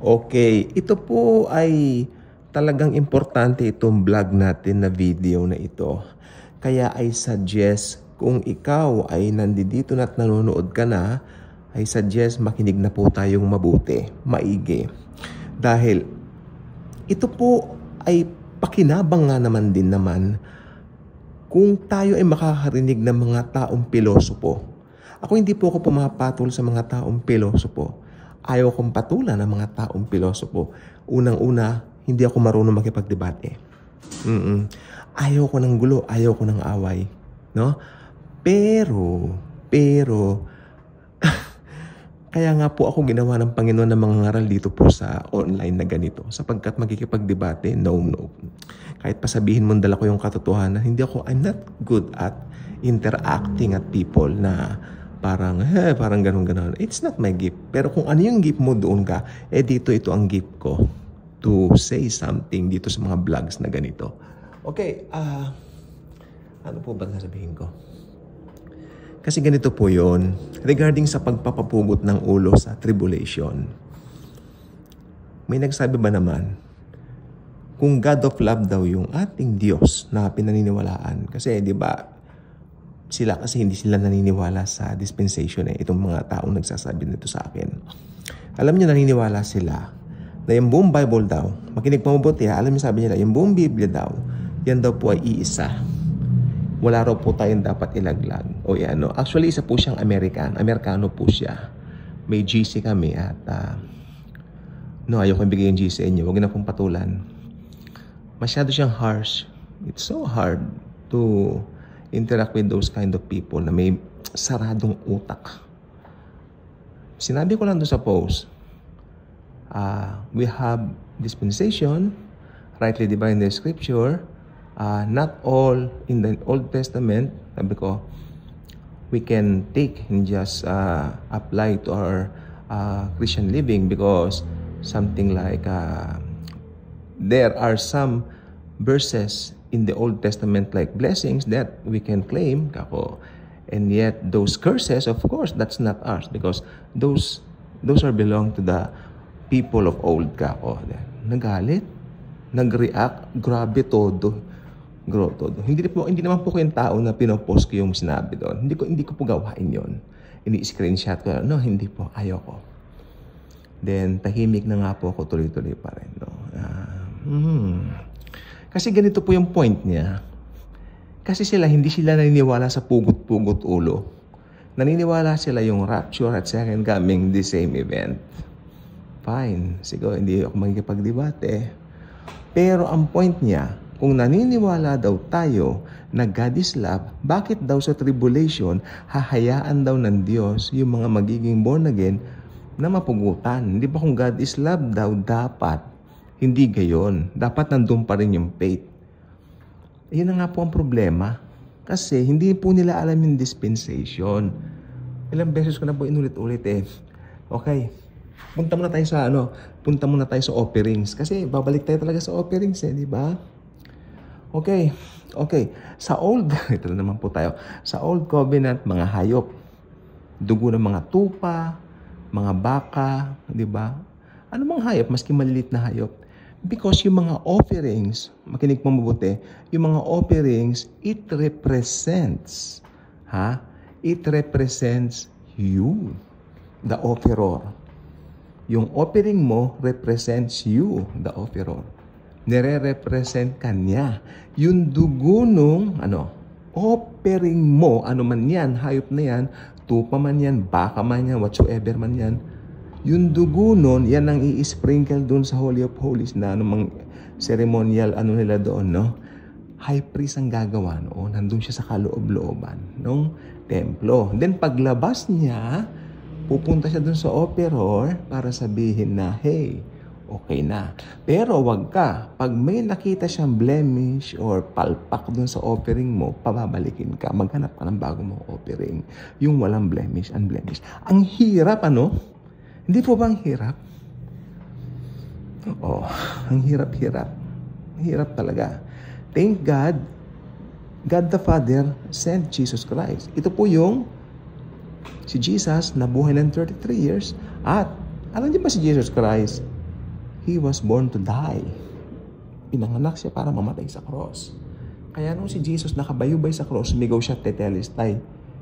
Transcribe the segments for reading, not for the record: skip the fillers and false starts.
Okay, ito po ay talagang importante itong vlog natin na video na ito. Kaya I suggest kung ikaw ay nandito na at nanonood ka na, I suggest makinig na po tayong mabuti, maigi. Dahil ito po ay pakinabang nga naman din naman kung tayo ay makakarinig ng mga taong pilosopo. Ako hindi po ako pumapatol sa mga taong pilosopo. Ayaw kong patulan ng mga taong pilosopo. Unang-una, hindi ako marunong makipagdebate. Ayaw ko ng gulo, ayaw ko ng away. No? Pero, kaya nga po ako ginawa ng Panginoon ng mga ngaral dito po sa online na ganito. Sapagkat magkikipagdebate, no. Kahit pasabihin mo dala ko yung katotohanan, I'm not good at interacting at people na parang ganun. It's not my gift. Pero kung ano yung gift mo, doon ka. Dito ito ang gift ko to say something dito sa mga vlogs na ganito. Okay, ano po ba sasabihin ko? Kasi ganito po yon regarding sa pagpapapugot ng ulo sa tribulation. May nagsabi ba naman, kung God of love daw yung ating Diyos na pinaniniwalaan. Kasi di ba, kasi hindi sila naniniwala sa dispensation itong mga taong nagsasabi nito sa akin. Alam niyo, naniniwala sila na yung buong Bible daw, makinig pa mabuti alam niyo, sabi nila, yung buong Biblia daw, yan daw po ay iisa. Wala raw po tayong dapat ilaglag. O yan, no? Actually, isa po siyang Amerikano po siya. May GC kami at ayoko ibigay yung GC inyo. Huwag na pong patulan. Masyado siyang harsh. It's so hard to interact with those kind of people na may saradong utak. Sinabi ko lang doon sa post, we have dispensation, rightly divine the scripture, not all in the Old Testament, sabi ko, we can take and just apply to our Christian living because something like there are some verses in the Old Testament like blessings that we can claim, kako. And yet those curses, of course, that's not ours because those are belong to the people of old, kako. Nagalit, nag-react, grabe todo. Hindi naman po kayong tao na pinopost ko yung sinabi doon. Hindi ko po gawain yon. Ini-screenshot ko. No, hindi po. Ayoko. Then, tahimik na nga po ako tuloy-tuloy pa rin. No? Kasi ganito po yung point niya. Kasi hindi sila naniniwala sa pugot-pugot ulo. Naniniwala sila yung rapture at second coming, the same event. Fine. Siguro, hindi ako magkikipagdebate. Pero ang point niya, kung naniniwala daw tayo na God is love, bakit daw sa tribulation, hahayaan daw ng Diyos yung mga magiging born again na mapugutan? Hindi ba kung God is love daw, dapat hindi gayon. Dapat nandun pa rin yung faith. Yun na nga po ang problema. Kasi hindi po nila alam yung dispensation. Ilang beses ko na po inulit-ulit Okay. Punta muna tayo sa offerings. Kasi babalik tayo talaga sa offerings di ba? Okay. Sa old, ito na naman po tayo. Sa old covenant, mga hayop. Dugo ng mga tupa, mga baka, di ba? Ano mga hayop? Maski malilit na hayop. Because yung mga offerings, makinig mo mabuti, yung mga offerings, it represents you, the offerer. Yung offering mo represents you, the offerer. Nire-represent ka niya. Yung dugo nung, offering mo, ano man yan, hayop na yan, tupa man yan, baka man yan, whatsoever man yan, yung dugo nun, yan ang i-sprinkle doon sa Holy of Holies na anumang ceremonial nila doon, no? High priest ang gagawa noon. Nandun siya sa kaloob-looban ng templo. Then paglabas niya, pupunta siya doon sa offerer para sabihin na, hey, okay na. Pero wag ka. Pag may nakita siyang blemish or palpak doon sa offering mo, pababalikin ka. Maghanap ka ng bago mong offering. Yung walang blemish, unblemished. Ang hirap, Hindi po ba ang hirap? Ang hirap-hirap. Hirap talaga. Thank God, God the Father sent Jesus Christ. Ito po yung si Jesus na buhay ng 33 years. At alam niyo ba si Jesus Christ, He was born to die. Pinanganak siya para mamatay sa cross. Kaya nung si Jesus nakabayubay sa cross, sumigaw siya, tetelestai,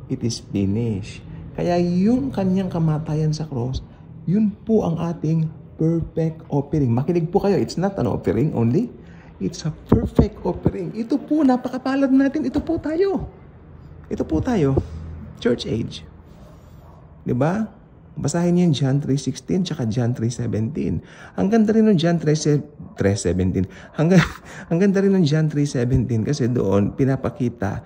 it is finished. Kaya yung kanyang kamatayan sa cross, yun po ang ating perfect offering. Makinig po kayo, it's not an offering only. It's a perfect offering. Ito po, napakapalad natin. Ito po tayo. Ito po tayo. Church age. Diba? Basahin niyo yung John 3:16 tsaka John 3:17. Ang ganda rin ng John 3:17. Ang ganda rin ng John 3:17 kasi doon pinapakita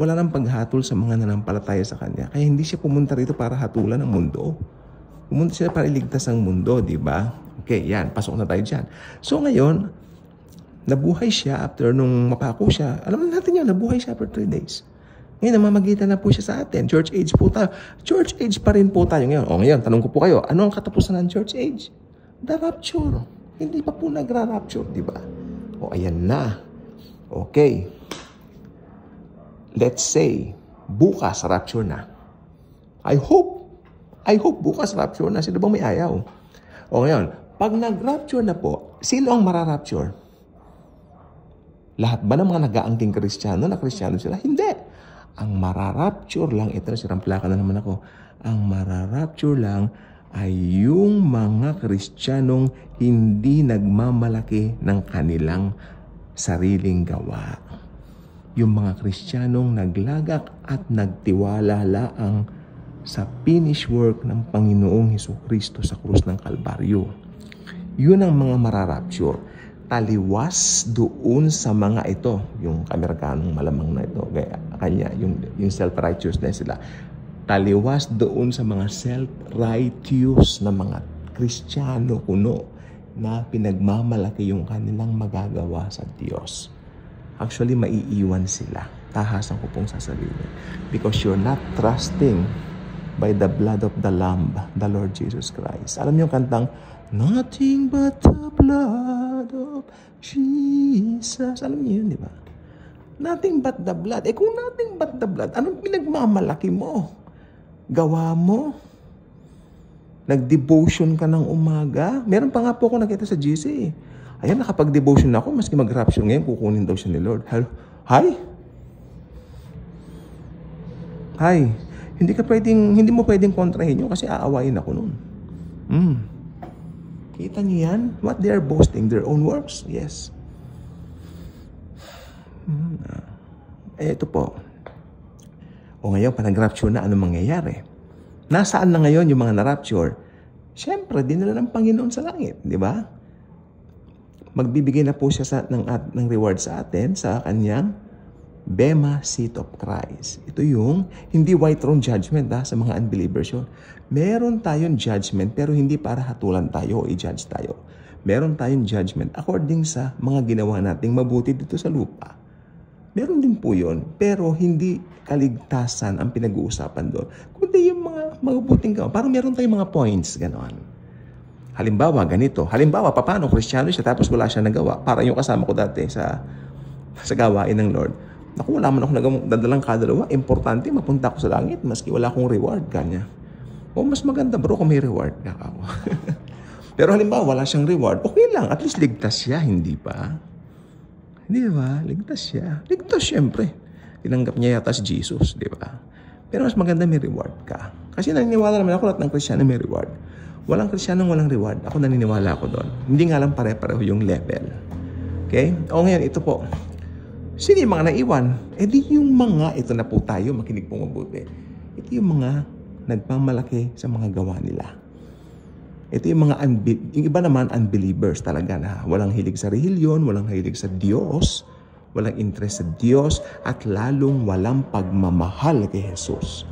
wala nang paghatol sa mga nanampalataya sa Kanya. Kaya hindi siya pumunta rito para hatulan ang mundo. Pumunta siya para iligtas ang mundo, di ba? Okay, yan. Pasok na tayo dyan. So ngayon, nabuhay siya after nung mapako siya. Alam natin yun, nabuhay siya for 3 days. Ngayon, namamagitan na po siya sa atin. Church age po tayo. Church age pa rin po tayo ngayon. O ngayon, tanong ko po kayo, ano ang katapusan ng church age? The rapture. Hindi pa po nagra-rapture, di ba? O ayan na. Okay. Let's say, bukas rapture na. I hope bukas rapture na. Sino bang may ayaw? O ngayon, pag nag-rapture na po, sino ang mararapture? Lahat ba ng mga nag-aangking Kristiyano na Kristiyano sila? Hindi. Ang mararapture lang, ito na, siramplaka na naman ako. Ang mararapture lang ay yung mga Kristiyanong hindi nagmamalaki ng kanilang sariling gawa. Yung mga Kristiyanong naglagak at nagtiwala laang sa finish work ng Panginoong Hesukristo sa krus ng Kalbaryo. Yun ang mga mararapture. Taliwas doon sa mga ito, yung Amerikanong malamang na ito, kanya, yung self-righteousness sila. Taliwas doon sa mga self-righteous na mga Kristiyano kuno na pinagmamalaki yung kanilang magagawa sa Diyos. Actually, maiiwan sila. Tahasan ko pong sasabihin. Because you're not trusting by the blood of the Lamb, the Lord Jesus Christ. Alam niyo yung kantang, nothing but the blood of Jesus. Alam niyo yun, di ba? Nothing but the blood. Eh kung nothing but the blood, anong pinagmamalaki mo? Gawa mo? Nag-devotion ka ng umaga? Meron pa nga po ako nakita sa GC. Ayan, nakapag-devotion ako, maski mag-rapture ngayon, kukunin daw siya ni Lord. Hi? Hi? Hindi mo pwedeng kontrahin yun kasi aawain ako nun. Kita niyo yan? What they are boasting? Their own works? Yes. Ito po. O ngayon, pa nag-rapture na, ano mangyayari? Nasaan na ngayon yung mga na-rapture? Siyempre, dinala ng Panginoon sa langit, di ba? Magbibigay na po siya ng reward sa atin sa kanyang Bema Seat of Christ. Ito yung hindi white throne judgment sa mga unbelievers yun. Meron tayong judgment pero hindi para hatulan tayo o i-judge tayo. Meron tayong judgment according sa mga ginawa nating mabuti dito sa lupa. Meron din po yun, pero hindi kaligtasan ang pinag-uusapan doon. Kundi yung mga mabuting gawa. Parang meron tayong mga points, gano'n. Halimbawa, ganito. Halimbawa, paano Kristiyano siya tapos wala siya nagawa? Para yung kasama ko dati sa gawain ng Lord. Naku, wala man ako nagdadalang kadalawa. Importante, mapunta ako sa langit maski wala akong reward. Kanya. O mas maganda bro kung may reward. Ako. Pero halimbawa, wala siyang reward. Okay lang. At least ligtas siya. Hindi pa. Hindi ba? Ligtas siya. Ligtas siyempre. Tinanggap niya yata si Jesus. Di ba? Pero mas maganda may reward ka. Kasi naniniwala naman ako lahat ng Kristiyano may reward. Walang Kristiyanong walang reward. Ako naniniwala ako doon. Hindi nga lang pare-pareho yung level. Okay? O ngayon, ito po. Sino yung mga naiwan? Eh di yung mga, ito na po tayo, makinig po mabuti. Ito yung mga nagpamalaki sa mga gawa nila. Ito yung mga, yung iba naman unbelievers talaga na walang hilig sa relihiyon, walang hilig sa Diyos, walang interest sa Diyos, at lalong walang pagmamahal kay Jesus.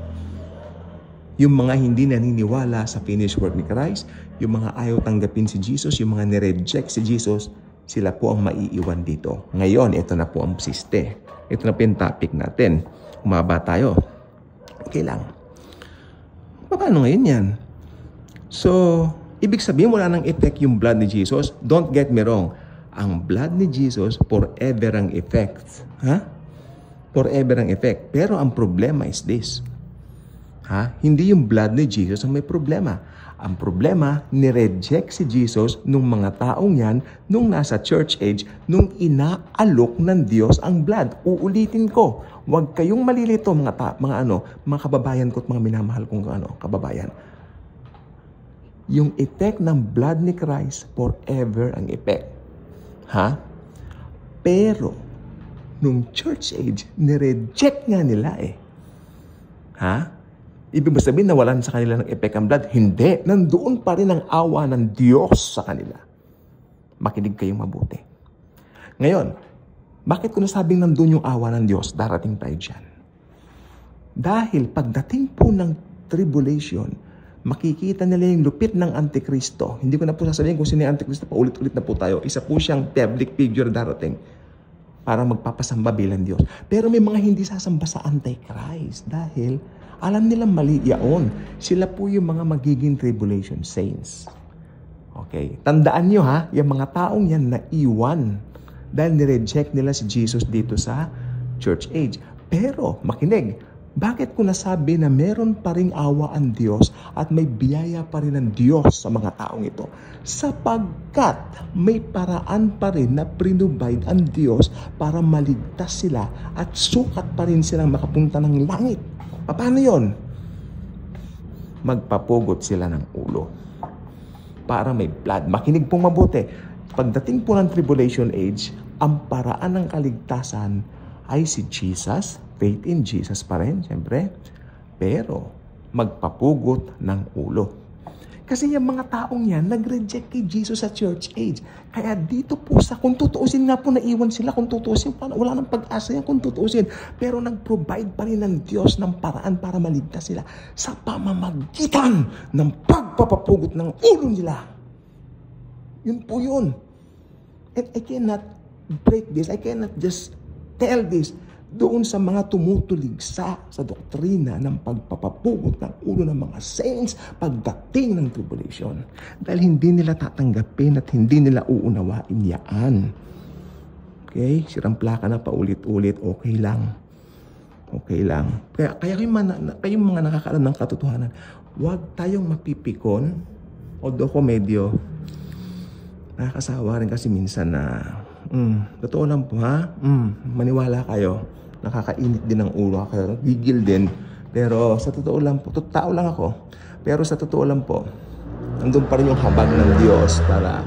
Yung mga hindi naniniwala sa finished work ni Christ, yung mga ayaw tanggapin si Jesus, yung mga nireject si Jesus, sila po ang maiiwan dito. Ngayon, ito na po ang siste. Ito na po yung topic natin. Umaba tayo. Okay lang. Paano ngayon yan? So, ibig sabihin wala nang effect yung blood ni Jesus. Don't get me wrong. Ang blood ni Jesus, forever ang effect. Forever ang effect. Pero ang problema is this. Hindi yung blood ni Jesus ang may problema. Ang problema, nireject si Jesus nung mga taong yan nung nasa church age, nung inaalok ng Diyos ang blood. Uulitin ko, huwag kayong malilito mga kababayan ko at mga minamahal kong kababayan. Yung effect ng blood ni Christ, forever ang effect. Pero, nung church age, nireject nga nila Ibig ba sabihin na wala sa kanila ng effect ang blood? Hindi. Nandoon pa rin ang awa ng Diyos sa kanila. Makinig kayong mabuti. Ngayon, bakit ko nasabing nandoon yung awa ng Diyos? Darating tayo dyan. Dahil pagdating po ng tribulation, makikita nila yung lupit ng Antikristo. Hindi ko na po sasabihin kung sino yung Antikristo. Paulit-ulit na po tayo. Isa po siyang public figure darating para magpapasamba bilang Diyos. Pero may mga hindi sasamba sa Antichrist dahil alam nilang mali yaon. Sila po yung mga magiging tribulation saints. Okay. Tandaan nyo yung mga taong yan naiwan dahil nireject nila si Jesus dito sa church age. Pero, makinig, bakit ko nasabi na meron pa ring awa ang Diyos at may biyaya pa rin ang Diyos sa mga taong ito? Sapagkat may paraan pa rin na prinubide ang Diyos para maligtas sila at sukat pa rin silang makapunta ng langit. Paano yon? Magpapugot sila ng ulo para may blood. Makinig pong mabuti. Pagdating po ng tribulation age, ang paraan ng kaligtasan ay si Jesus, faith in Jesus pa rin, siyempre, pero magpapugot ng ulo. Kasi yung mga taong yan, nag-reject kay Jesus sa church age. Kaya dito po kung tutuusin nga po, naiwan sila, kung tutuusin, wala nang pag-asa yan kung tutuusin. Pero nag-provide pa rin ng Diyos ng paraan para maligtas sila sa pamamagitan ng pagpapapugot ng ulo nila. Yun po yun. And I cannot break this. I cannot just tell this doon sa mga tumutuligsa sa doktrina ng pagpapapugot ng ulo ng mga saints pagdating ng tribulation. Dahil hindi nila tatanggapin at hindi nila uunawain yaan. Okay? Sirang plaka na paulit-ulit, okay lang. Okay lang. Kaya kayong mga nakakaalam ng katotohanan, huwag tayong mapipikon. Although ko medyo nakakasawa rin kasi minsan na totoo lang po maniwala kayo. Nakakainit din ang ulo, gigil din. Pero sa totoo lang po, tao lang ako. Pero sa totoo lang po, nandun pa rin yung habag ng Diyos para,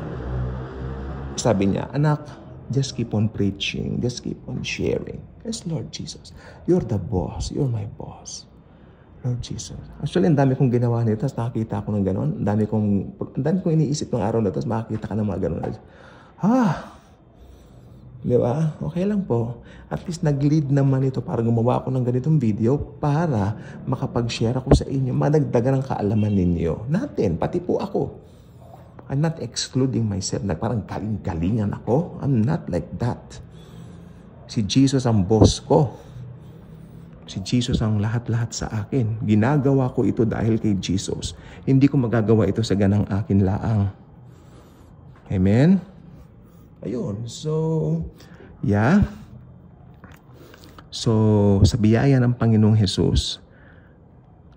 sabi niya, anak, just keep on preaching, just keep on sharing. Yes, Lord Jesus, you're the boss, you're my boss. Lord Jesus. Actually, ang dami kong ginawa nito, tapos nakakita ako ng gano'n. Ang dami kong iniisip ng araw na, tapos makakita ka ng mga gano'n. Di ba? Okay lang po. At least nag-lead naman ito para gumawa ako ng ganitong video para makapag-share ako sa inyo, madagdagan ang kaalaman ninyo. Natin, pati po ako. I'm not excluding myself na parang galing-galingan ako. I'm not like that. Si Jesus ang boss ko. Si Jesus ang lahat-lahat sa akin. Ginagawa ko ito dahil kay Jesus. Hindi ko magagawa ito sa ganang akin laang. Amen? Ayun. So, yeah. So, sa biyaya ng Panginoong Jesus,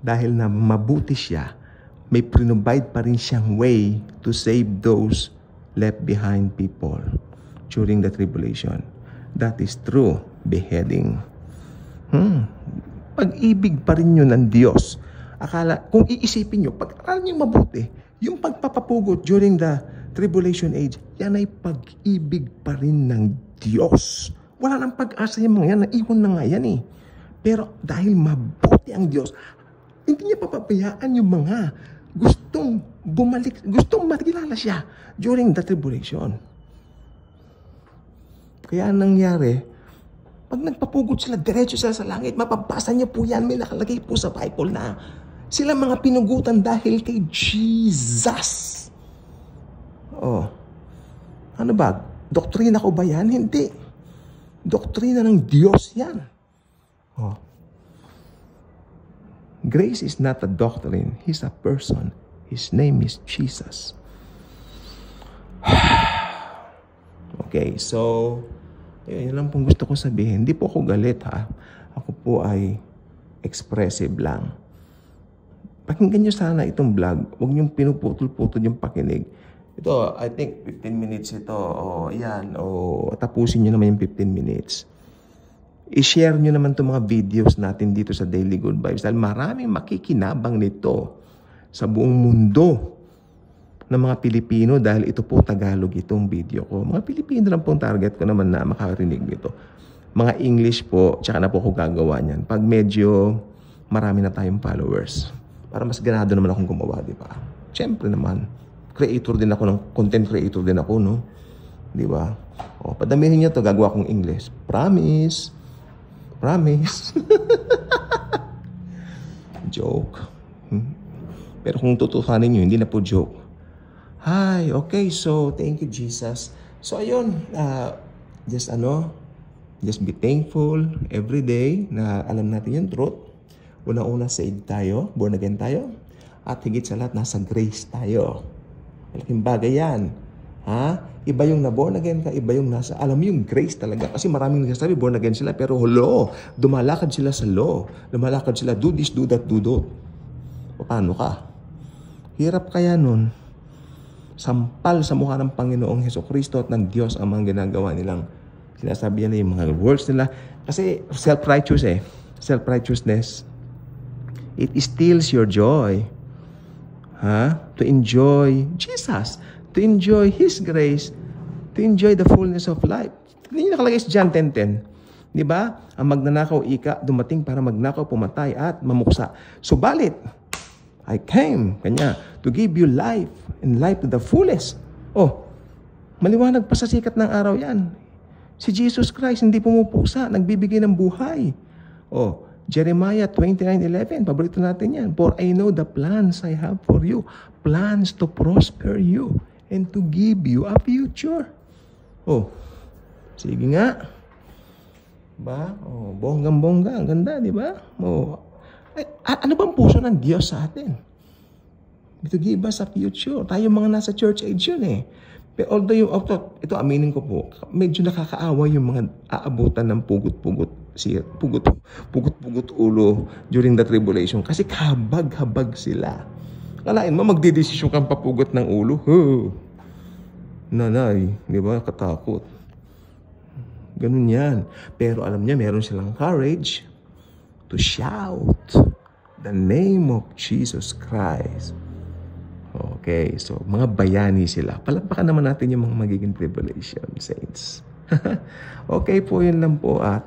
dahil na mabuti siya, may provide pa rin siyang way to save those left behind people during the tribulation. That is true beheading. Pag-ibig pa rin yun ng Diyos. Kung iisipin nyo, pag-aralan nyo mabuti, yung pagpapapugot during the tribulation age, yan ay pag-ibig pa rin ng Diyos. Wala nang pag-asa yung mga yan, naiwan na nga yan Pero dahil mabuti ang Diyos, hindi niya papabayaan yung mga gustong bumalik, gustong makilala siya during the tribulation. Kaya nangyari, pag nagpapugot sila, diretso sila sa langit, mapapasa niyo po yan, may nakalagay po sa Bible na sila mga pinugutan dahil kay Jesus. Ano ba? Doktrina ko ba yan? Hindi. Doktrina ng Diyos yan. Grace is not a doctrine. He's a person. His name is Jesus. Okay, so yun lang pong gusto ko sabihin. Hindi po ako galit Ako po ay expressive lang. Pakinggan nyo sana itong vlog. Huwag nyo pinuputol-putol yung pakinig. Ito, I think 15 minutes ito. O, yan. O, tapusin nyo naman yung 15 minutes. I-share nyo naman itong mga videos natin dito sa Daily Good Vibes. Dahil maraming makikinabang nito sa buong mundo ng mga Pilipino. Dahil ito po Tagalog itong video ko. Mga Pilipino lang pong target ko naman na makarinig nito. Mga English po, tsaka na po ako gagawa niyan. Pag medyo marami na tayong followers. Para mas ganado naman akong gumawa, di ba? Siyempre naman, creator din ako, content creator din ako, no? Di ba? O, padamihin niyo to, gagawa kong English. Promise. Promise. Joke. Pero kung tutuhanin niyo, hindi na po joke. Hi, okay, so thank you, Jesus. So, ayun, just be thankful every day na alam natin yung truth. Una-una saved tayo, born again tayo. At higit sa lahat, nasa grace tayo. Malaking bagay yan. Ha? Iba yung na-born again ka, iba yung nasa, alam mo yung grace talaga. Kasi maraming nagsasabi, born again sila, pero law. Dumalakad sila sa law. Dumalakad sila, do this, do that, do that. Paano ka? Hirap kaya nun. Sampal sa mukha ng Panginoong Hesukristo at ng Diyos ang mga ginagawa nilang sinasabi nila yung mga words nila. Kasi self-righteous self-righteousness. It steals your joy. To enjoy Jesus. To enjoy His grace. To enjoy the fullness of life. Hindi nyo nakalagay sa John 10:10. Diba? Ang magnanakaw dumating para magnakaw, pumatay at mamuksa. Subalit, I came, to give you life and life to the fullest. Oh, maliwanag pa sa sikat ng araw yan. Si Jesus Christ hindi pumupuksa, nagbibigay ng buhay. Oh, Jeremiah 29:11, paborito natin yan. For I know the plans I have for you. Plans to prosper you and to give you a future. Oh, sige nga. Ba? Oh, bonggang-bongga. Ang ganda, di ba? Oh, ano bang puso ng Diyos sa atin? To give us a future. Tayo mga nasa church age yun eh. Pero although ito aminin ko po, medyo nakakaawa yung mga aabutan ng pugot-pugot ulo during the tribulation. Kasi kabag-habag sila. Kalain mo, magdidesisyon kang papugot ng ulo. Nanay, di ba? Katakot. Ganun yan. Pero alam niya, meron silang courage to shout the name of Jesus Christ. Okay, so mga bayani sila. Palakpakan naman natin yung mga magiging tribulation saints. Okay po, yun lang po. At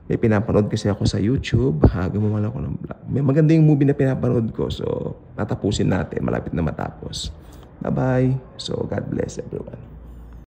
may pinapanood kasi ako sa YouTube. Gumawa ako ng vlog. May magandang movie na pinapanood ko. So, tatapusin natin. Malapit na matapos. Bye-bye. So, God bless everyone.